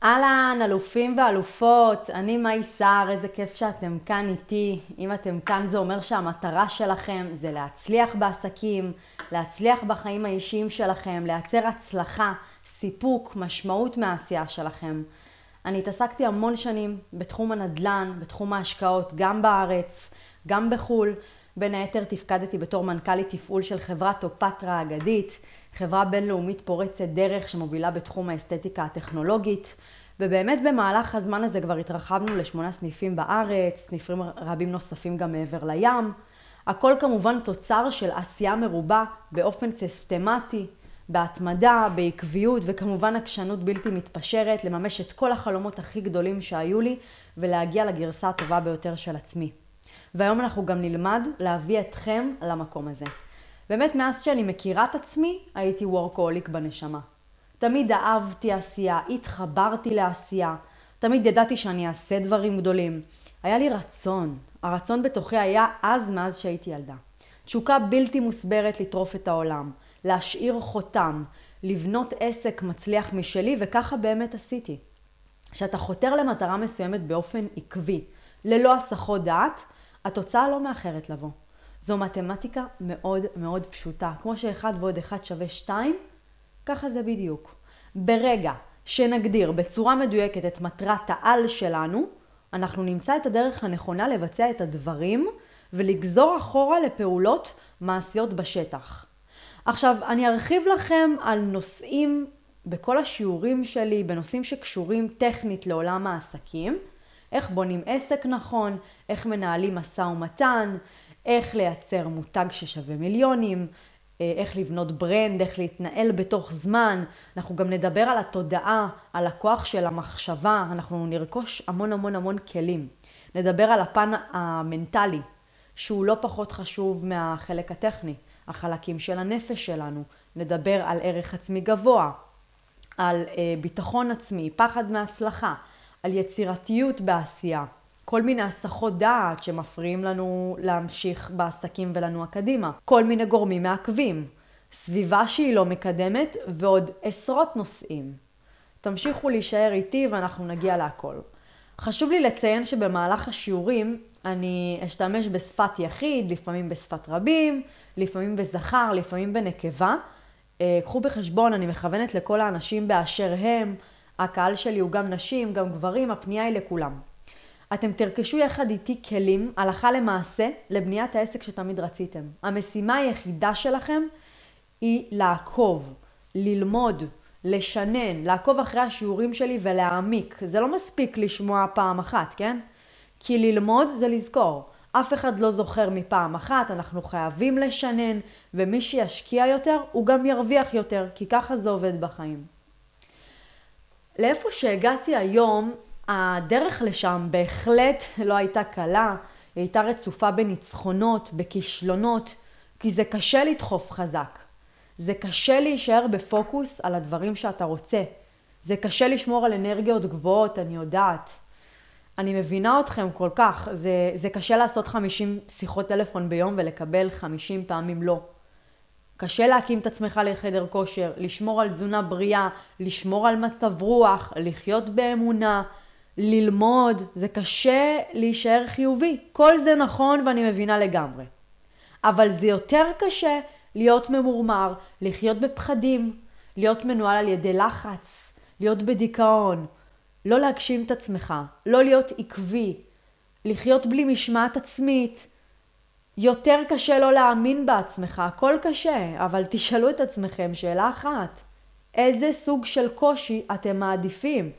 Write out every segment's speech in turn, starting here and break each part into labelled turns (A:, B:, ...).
A: אהלן, אלופים ואלופות, אני מאי סער, איזה כיף שאתם כאן איתי. אם אתם כאן זה אומר שהמטרה שלכם זה להצליח בעסקים, להצליח בחיים האישיים שלכם, לייצר הצלחה, סיפוק, משמעות מהעשייה שלכם. אני התעסקתי המון שנים בתחום הנדל"ן, בתחום ההשקעות, גם בארץ, גם בחול. בין היתר תפקדתי בתור מנכ"לית תפעול של חברת טופטרה האגדית, חברה בינלאומית פורצת דרך שמובילה בתחום האסתטיקה הטכנולוגית, ובאמת במהלך הזמן הזה כבר התרחבנו ל8 סניפים בארץ, סניפים רבים נוספים גם מעבר לים. הכל כמובן תוצר של עשייה מרובה באופן סיסטמטי, בהתמדה, בעקביות וכמובן עקשנות בלתי מתפשרת לממש את כל החלומות הכי גדולים שהיו לי ולהגיע לגרסה הטובה ביותר של עצמי. והיום אנחנו גם נלמד להביא אתכם למקום הזה. באמת מאז שאני מכירה את עצמי, הייתי וורקהוליק בנשמה. תמיד אהבתי עשייה, התחברתי לעשייה, תמיד ידעתי שאני אעשה דברים גדולים. היה לי רצון, הרצון בתוכי היה אז מאז שהייתי ילדה. תשוקה בלתי מוסברת לטרוף את העולם, להשאיר חותם, לבנות עסק מצליח משלי, וככה באמת עשיתי. כשאתה חותר למטרה מסוימת באופן עקבי, ללא הסחות דעת, התוצאה לא מאחרת לבוא. זו מתמטיקה מאוד מאוד פשוטה. כמו שאחד ועוד אחד שווה 2, ככה זה בדיוק. ברגע שנגדיר בצורה מדויקת את מטרת העל שלנו, אנחנו נמצא את הדרך הנכונה לבצע את הדברים ולגזור אחורה לפעולות מעשיות בשטח. עכשיו, אני ארחיב לכם על נושאים בכל השיעורים שלי, בנושאים שקשורים טכנית לעולם העסקים, איך בונים עסק נכון, איך מנהלים משא ומתן, איך לייצר מותג ששווה מיליונים, איך לבנות ברנד, איך להתנהל בתוך זמן. אנחנו גם נדבר על התודעה, על הכוח של המחשבה, אנחנו נרכוש המון המון המון כלים. נדבר על הפן המנטלי, שהוא לא פחות חשוב מהחלק הטכני, החלקים של הנפש שלנו. נדבר על ערך עצמי גבוה, על ביטחון עצמי, פחד מהצלחה, על יצירתיות בעשייה, כל מיני הסחות דעת שמפריעים לנו להמשיך בעסקים ולנוע קדימה, כל מיני גורמים מעכבים, סביבה שהיא לא מקדמת ועוד עשרות נושאים. תמשיכו להישאר איתי ואנחנו נגיע להכל. חשוב לי לציין שבמהלך השיעורים אני אשתמש בשפת יחיד, לפעמים בשפת רבים, לפעמים בזכר, לפעמים בנקבה. קחו בחשבון, אני מכוונת לכל האנשים באשר הם, הקהל שלי הוא גם נשים, גם גברים, הפנייה היא לכולם. אתם תרכשו יחד איתי כלים, הלכה למעשה, לבניית העסק שתמיד רציתם. המשימה היחידה שלכם היא לעקוב, ללמוד, לשנן, לעקוב אחרי השיעורים שלי ולהעמיק. זה לא מספיק לשמוע פעם אחת, כן? כי ללמוד זה לזכור. אף אחד לא זוכר מפעם אחת, אנחנו חייבים לשנן, ומי שישקיע יותר הוא גם ירוויח יותר, כי ככה זה עובד בחיים. לאיפה שהגעתי היום, הדרך לשם בהחלט לא הייתה קלה, היא הייתה רצופה בניצחונות, בכישלונות, כי זה קשה לדחוף חזק. זה קשה להישאר בפוקוס על הדברים שאתה רוצה. זה קשה לשמור על אנרגיות גבוהות, אני יודעת. אני מבינה אתכם כל כך, זה קשה לעשות 50 שיחות טלפון ביום ולקבל 50 פעמים לא. קשה להקים את עצמך לחדר כושר, לשמור על תזונה בריאה, לשמור על מצב רוח, לחיות באמונה, ללמוד. זה קשה להישאר חיובי. כל זה נכון ואני מבינה לגמרי. אבל זה יותר קשה להיות ממורמר, לחיות בפחדים, להיות מנוהל על ידי לחץ, להיות בדיכאון, לא להגשים את עצמך, לא להיות עקבי, לחיות בלי משמעת עצמית. יותר קשה לא להאמין בעצמך, הכל קשה, אבל תשאלו את עצמכם שאלה אחת. איזה סוג של קושי אתם מעדיפים?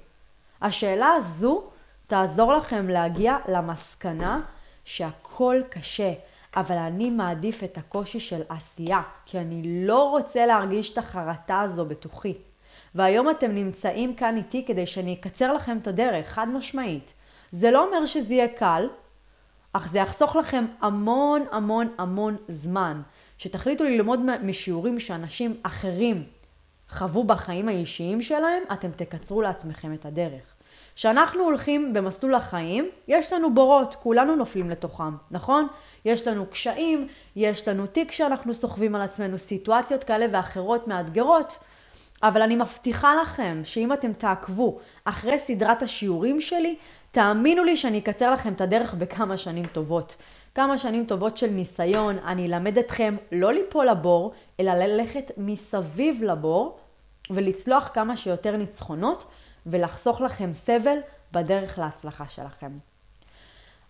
A: השאלה הזו תעזור לכם להגיע למסקנה שהכל קשה, אבל אני מעדיף את הקושי של עשייה, כי אני לא רוצה להרגיש את החרטה הזו בתוכי. והיום אתם נמצאים כאן איתי כדי שאני אקצר לכם את הדרך, חד משמעית. זה לא אומר שזה יהיה קל, אך זה יחסוך לכם המון המון המון זמן. שתחליטו ללמוד משיעורים שאנשים אחרים חוו בחיים האישיים שלהם, אתם תקצרו לעצמכם את הדרך. כשאנחנו הולכים במסלול החיים, יש לנו בורות, כולנו נופלים לתוכם, נכון? יש לנו קשיים, יש לנו תיק שאנחנו סוחבים על עצמנו, סיטואציות כאלה ואחרות מאתגרות, אבל אני מבטיחה לכם שאם אתם תעקבו אחרי סדרת השיעורים שלי, תאמינו לי שאני אקצר לכם את הדרך בכמה שנים טובות. כמה שנים טובות של ניסיון, אני אלמד אתכם לא ליפול לבור, אלא ללכת מסביב לבור, ולצלוח כמה שיותר ניצחונות, ולחסוך לכם סבל בדרך להצלחה שלכם.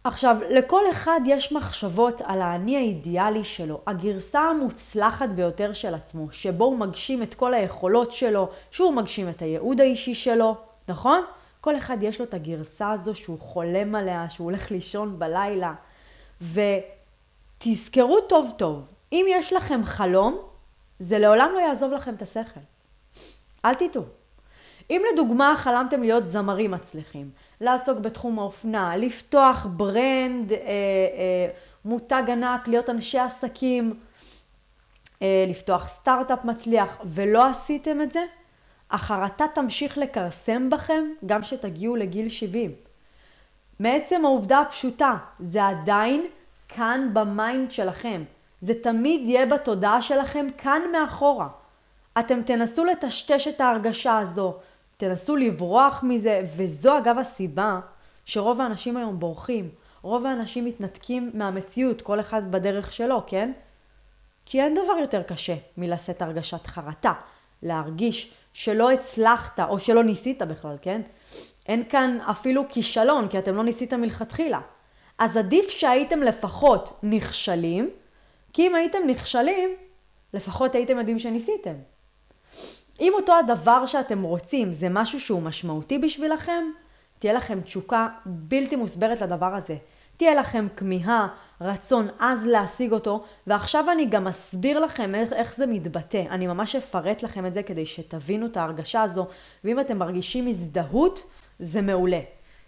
A: עכשיו, לכל אחד יש מחשבות על האני האידיאלי שלו, הגרסה המוצלחת ביותר של עצמו, שבו הוא מגשים את כל היכולות שלו, שהוא מגשים את הייעוד האישי שלו, נכון? כל אחד יש לו את הגרסה הזו שהוא חולם עליה, שהוא הולך לישון בלילה. ותזכרו טוב טוב, אם יש לכם חלום, זה לעולם לא יעזוב לכם את השכל. אל תטעו. אם לדוגמה חלמתם להיות זמרים מצליחים, לעסוק בתחום האופנה, לפתוח ברנד, מותג ענק, להיות אנשי עסקים, לפתוח סטארט-אפ מצליח, ולא עשיתם את זה, החרטה תמשיך לקרסם בכם גם שתגיעו לגיל 70. מעצם העובדה הפשוטה, זה עדיין כאן במיינד שלכם. זה תמיד יהיה בתודעה שלכם כאן מאחורה. אתם תנסו לטשטש את ההרגשה הזו, תנסו לברוח מזה, וזו אגב הסיבה שרוב האנשים היום בורחים. רוב האנשים מתנתקים מהמציאות, כל אחד בדרך שלו, כן? כי אין דבר יותר קשה מלשאת הרגשת חרטה, להרגיש שלא הצלחת או שלא ניסית בכלל, כן? אין כאן אפילו כישלון, כי אתם לא ניסיתם מלכתחילה. אז עדיף שהייתם לפחות נכשלים, כי אם הייתם נכשלים, לפחות הייתם יודעים שניסיתם. אם אותו הדבר שאתם רוצים זה משהו שהוא משמעותי בשבילכם, תהיה לכם תשוקה בלתי מוסברת לדבר הזה. תהיה לכם כמיהה, רצון אז להשיג אותו, ועכשיו אני גם אסביר לכם איך זה מתבטא. אני ממש אפרט לכם את זה כדי שתבינו את ההרגשה הזו, ואם אתם מרגישים הזדהות, זה מעולה.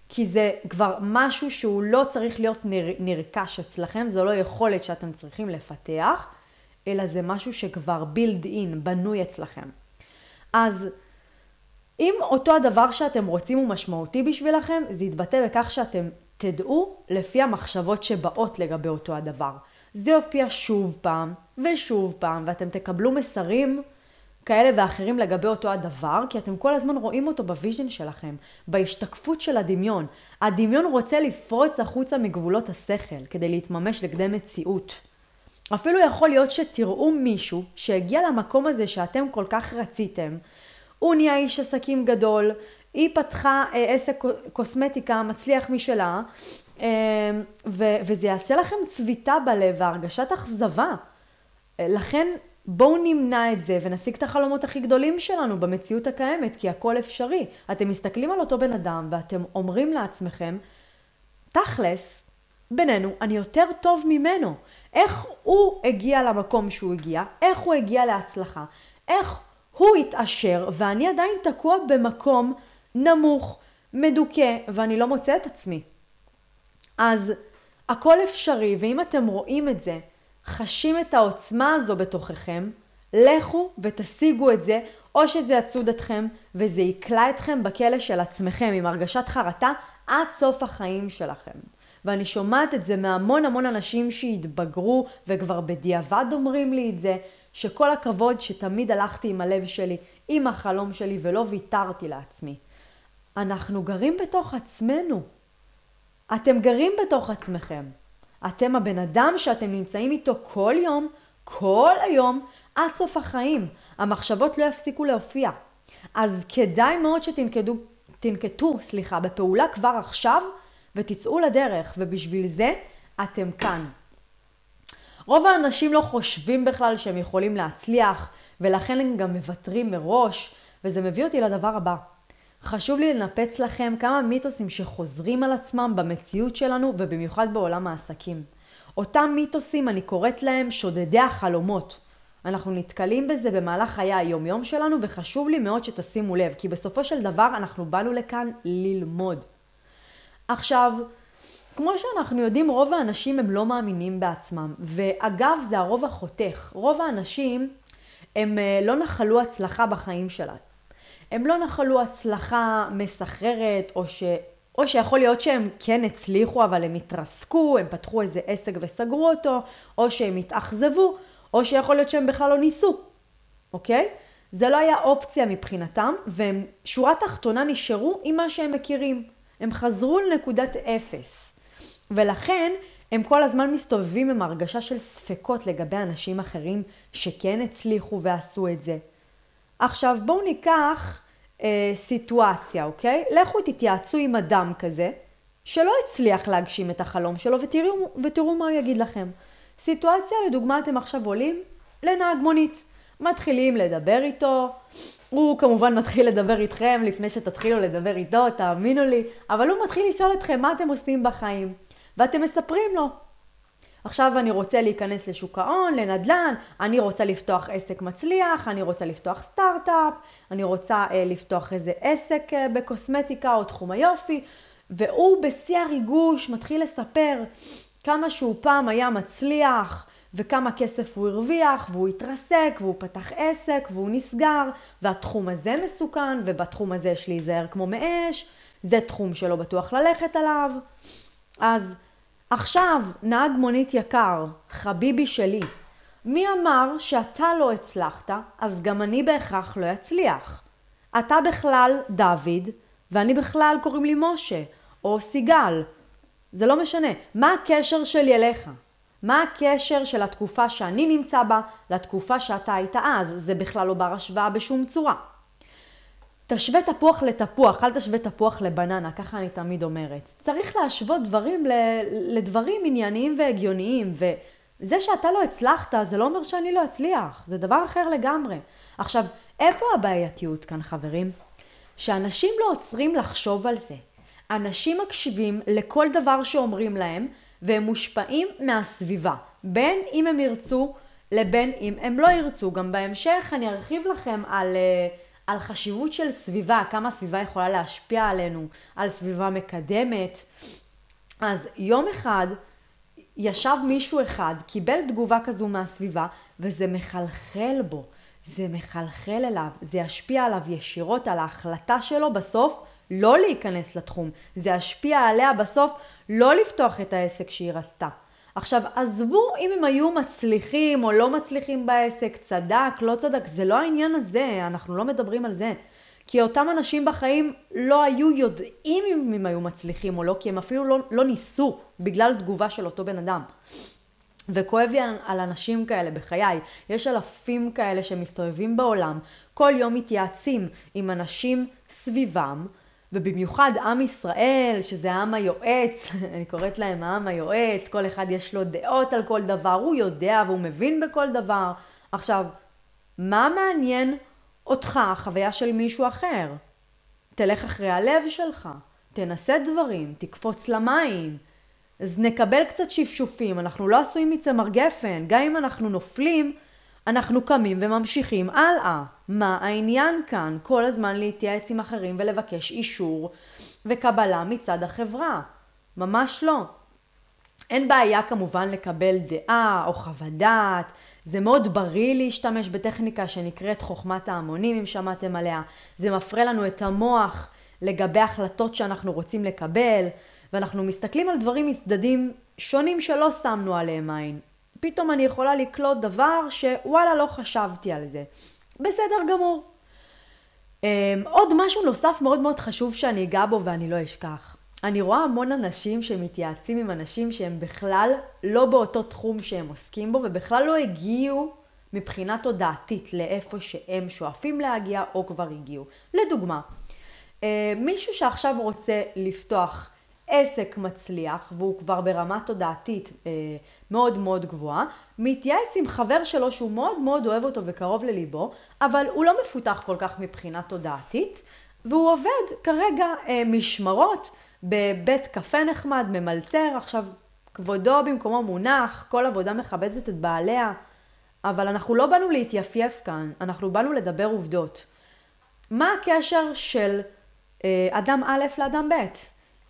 A: כי זה כבר משהו שהוא לא צריך להיות נרכש אצלכם, זו לא יכולת שאתם צריכים לפתח, אלא זה משהו שכבר build in, בנוי אצלכם. אז אם אותו הדבר שאתם רוצים הוא משמעותי בשבילכם, זה יתבטא בכך שאתם תדעו לפי המחשבות שבאות לגבי אותו הדבר. זה יופיע שוב פעם ושוב פעם, ואתם תקבלו מסרים כאלה ואחרים לגבי אותו הדבר, כי אתם כל הזמן רואים אותו בוויז'ן שלכם, בהשתקפות של הדמיון. הדמיון רוצה לפרוץ החוצה מגבולות השכל, כדי להתממש לכדי מציאות. אפילו יכול להיות שתראו מישהו שהגיע למקום הזה שאתם כל כך רציתם, הוא נהיה איש עסקים גדול, היא פתחה עסק קוסמטיקה מצליח משלה, וזה יעשה לכם צביטה בלב והרגשת אכזבה. לכן בואו נמנע את זה ונשיג את החלומות הכי גדולים שלנו במציאות הקיימת, כי הכל אפשרי. אתם מסתכלים על אותו בן אדם ואתם אומרים לעצמכם, תכלס, בינינו, אני יותר טוב ממנו. איך הוא הגיע למקום שהוא הגיע, איך הוא הגיע להצלחה, איך הוא התעשר ואני עדיין תקוע במקום נמוך, מדוכא, ואני לא מוצא את עצמי. אז הכל אפשרי, ואם אתם רואים את זה, חשים את העוצמה הזו בתוככם, לכו ותשיגו את זה, או שזה יצוד אתכם וזה יקלה אתכם בכלא של עצמכם עם הרגשת חרטה עד סוף החיים שלכם. ואני שומעת את זה מהמון המון אנשים שהתבגרו וכבר בדיעבד אומרים לי את זה, שכל הכבוד שתמיד הלכתי עם הלב שלי, עם החלום שלי ולא ויתרתי לעצמי. אנחנו גרים בתוך עצמנו. אתם גרים בתוך עצמכם. אתם הבן אדם שאתם נמצאים איתו כל יום, כל היום, עד סוף החיים. המחשבות לא יפסיקו להופיע. אז כדאי מאוד שתנקטו בפעולה כבר עכשיו, ותצאו לדרך, ובשביל זה אתם כאן. רוב האנשים לא חושבים בכלל שהם יכולים להצליח, ולכן הם גם מוותרים מראש, וזה מביא אותי לדבר הבא. חשוב לי לנפץ לכם כמה מיתוסים שחוזרים על עצמם במציאות שלנו, ובמיוחד בעולם העסקים. אותם מיתוסים אני קוראת להם שודדי החלומות. אנחנו נתקלים בזה במהלך חיי היום-יום שלנו, וחשוב לי מאוד שתשימו לב, כי בסופו של דבר אנחנו באנו לכאן ללמוד. עכשיו, כמו שאנחנו יודעים, רוב האנשים הם לא מאמינים בעצמם, ואגב זה הרוב החותך. רוב האנשים הם לא נחלו הצלחה בחיים שלהם. הם לא נחלו הצלחה מסחררת, או שיכול להיות שהם כן הצליחו, אבל הם התרסקו, הם פתחו איזה עסק וסגרו אותו, או שהם התאכזבו, או שיכול להיות שהם בכלל לא ניסו. אוקיי? זה לא היה אופציה מבחינתם, והם שורה תחתונה נשארו עם מה שהם מכירים. הם חזרו לנקודת אפס. ולכן הם כל הזמן מסתובבים עם הרגשה של ספקות לגבי אנשים אחרים שכן הצליחו ועשו את זה. עכשיו בואו ניקח סיטואציה, אוקיי? לכו תתייעצו עם אדם כזה שלא הצליח להגשים את החלום שלו ותראו מה הוא יגיד לכם. סיטואציה, לדוגמה, אתם עכשיו עולים לנהג מונית. מתחילים לדבר איתו, הוא כמובן מתחיל לדבר איתכם לפני שתתחילו לדבר איתו, תאמינו לי, אבל הוא מתחיל לשאול אתכם מה אתם עושים בחיים, ואתם מספרים לו. עכשיו אני רוצה להיכנס לשוק ההון, לנדל"ן, אני רוצה לפתוח עסק מצליח, אני רוצה לפתוח סטארט-אפ, אני רוצה לפתוח איזה עסק בקוסמטיקה או תחום היופי, והוא בשיא הריגוש מתחיל לספר כמה שהוא פעם היה מצליח, וכמה כסף הוא הרוויח, והוא התרסק, והוא פתח עסק, והוא נסגר, והתחום הזה מסוכן, ובתחום הזה יש להיזהר כמו מאש, זה תחום שלא בטוח ללכת עליו. אז עכשיו, נהג מונית יקר, חביבי שלי, מי אמר שאתה לא הצלחת, אז גם אני בהכרח לא אצליח. אתה בכלל דוד, ואני בכלל קוראים לי משה, או סיגל. זה לא משנה. מה הקשר שלי אליך? מה הקשר של התקופה שאני נמצא בה לתקופה שאתה היית אז? זה בכלל לא בר השוואה בשום צורה. תשווה תפוח לתפוח, אל תשווה תפוח לבננה, ככה אני תמיד אומרת. צריך להשוות דברים לדברים ענייניים והגיוניים, וזה שאתה לא הצלחת, זה לא אומר שאני לא אצליח, זה דבר אחר לגמרי. עכשיו, איפה הבעייתיות כאן, חברים? שאנשים לא עוצרים לחשוב על זה. אנשים מקשיבים לכל דבר שאומרים להם, והם מושפעים מהסביבה, בין אם הם ירצו לבין אם הם לא ירצו. גם בהמשך אני ארחיב לכם על חשיבות של סביבה, כמה סביבה יכולה להשפיע עלינו, על סביבה מקדמת. אז יום אחד ישב מישהו אחד, קיבל תגובה כזו מהסביבה, וזה מחלחל בו, זה מחלחל אליו, זה ישפיע עליו ישירות על ההחלטה שלו בסוף, לא להיכנס לתחום, זה ישפיע עליה בסוף לא לפתוח את העסק שהיא רצתה. עכשיו, עזבו אם הם היו מצליחים או לא מצליחים בעסק, צדק, לא צדק, זה לא העניין הזה, אנחנו לא מדברים על זה. כי אותם אנשים בחיים לא היו יודעים אם הם היו מצליחים או לא, כי הם אפילו לא ניסו בגלל תגובה של אותו בן אדם. וכואב לי על אנשים כאלה בחיי, יש אלפים כאלה שמסתובבים בעולם, כל יום מתייעצים עם אנשים סביבם, ובמיוחד עם ישראל, שזה העם היועץ, אני קוראת להם העם היועץ, כל אחד יש לו דעות על כל דבר, הוא יודע והוא מבין בכל דבר. עכשיו, מה מעניין אותך, החוויה של מישהו אחר? תלך אחרי הלב שלך, תנסה דברים, תקפוץ למים, אז נקבל קצת שפשופים, אנחנו לא עשויים מצמר גפן, גם אם אנחנו נופלים, אנחנו קמים וממשיכים הלאה. מה העניין כאן? כל הזמן להתייעץ עם אחרים ולבקש אישור וקבלה מצד החברה. ממש לא. אין בעיה כמובן לקבל דעה או חוות דעת. זה מאוד בריא להשתמש בטכניקה שנקראת חוכמת ההמונים, אם שמעתם עליה. זה מפרה לנו את המוח לגבי החלטות שאנחנו רוצים לקבל, ואנחנו מסתכלים על דברים מצדדים שונים שלא שמנו עליהם עין. פתאום אני יכולה לקלוט דבר שוואלה לא חשבתי על זה. בסדר גמור. עוד משהו נוסף מאוד מאוד חשוב שאני אגע בו ואני לא אשכח. אני רואה המון אנשים שמתייעצים עם אנשים שהם בכלל לא באותו תחום שהם עוסקים בו, ובכלל לא הגיעו מבחינה תודעתית לאיפה שהם שואפים להגיע או כבר הגיעו. לדוגמה, מישהו שעכשיו רוצה לפתוח עסק מצליח, והוא כבר ברמה תודעתית מאוד מאוד גבוהה, מתייעץ עם חבר שלו שהוא מאוד מאוד אוהב אותו וקרוב לליבו, אבל הוא לא מפותח כל כך מבחינה תודעתית, והוא עובד כרגע משמרות בבית קפה נחמד, ממלצר. עכשיו, כבודו במקומו מונח, כל עבודה מכבדת את בעליה, אבל אנחנו לא באנו להתייפייף כאן, אנחנו באנו לדבר עובדות. מה הקשר של אדם א' לאדם ב'?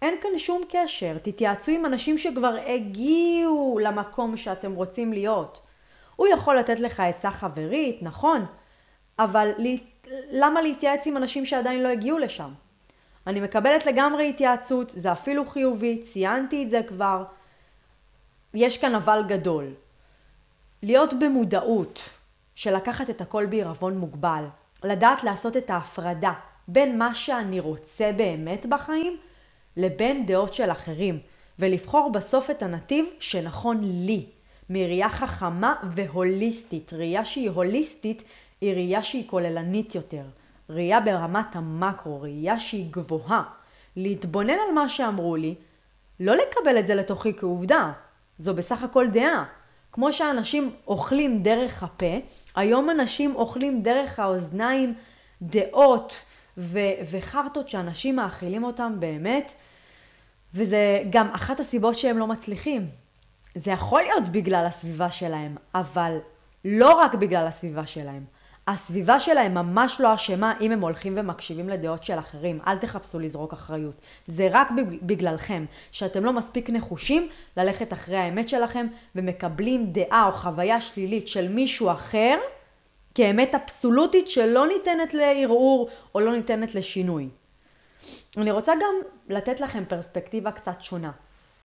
A: אין כאן שום קשר. תתייעצו עם אנשים שכבר הגיעו למקום שאתם רוצים להיות. הוא יכול לתת לך עצה חברית, נכון, אבל למה להתייעץ עם אנשים שעדיין לא הגיעו לשם? אני מקבלת לגמרי התייעצות, זה אפילו חיובי, ציינתי את זה כבר. יש כאן אבל גדול. להיות במודעות של לקחת את הכל בעירבון מוגבל. לדעת לעשות את ההפרדה בין מה שאני רוצה באמת בחיים לבין דעות של אחרים, ולבחור בסוף את הנתיב שנכון לי, מראייה חכמה והוליסטית. ראייה שהיא הוליסטית היא ראייה שהיא כוללנית יותר, ראייה ברמת המקרו, ראייה שהיא גבוהה. להתבונן על מה שאמרו לי, לא לקבל את זה לתוכי כעובדה, זו בסך הכל דעה. כמו שאנשים אוכלים דרך הפה, היום אנשים אוכלים דרך האוזניים דעות וחרטות שאנשים מאכילים אותם באמת, וזה גם אחת הסיבות שהם לא מצליחים. זה יכול להיות בגלל הסביבה שלהם, אבל לא רק בגלל הסביבה שלהם. הסביבה שלהם ממש לא אשמה אם הם הולכים ומקשיבים לדעות של אחרים. אל תחפשו לזרוק אחריות. זה רק בגללכם, שאתם לא מספיק נחושים ללכת אחרי האמת שלכם, ומקבלים דעה או חוויה שלילית של מישהו אחר, כאמת אבסולוטית שלא ניתנת לערעור או לא ניתנת לשינוי. אני רוצה גם לתת לכם פרספקטיבה קצת שונה.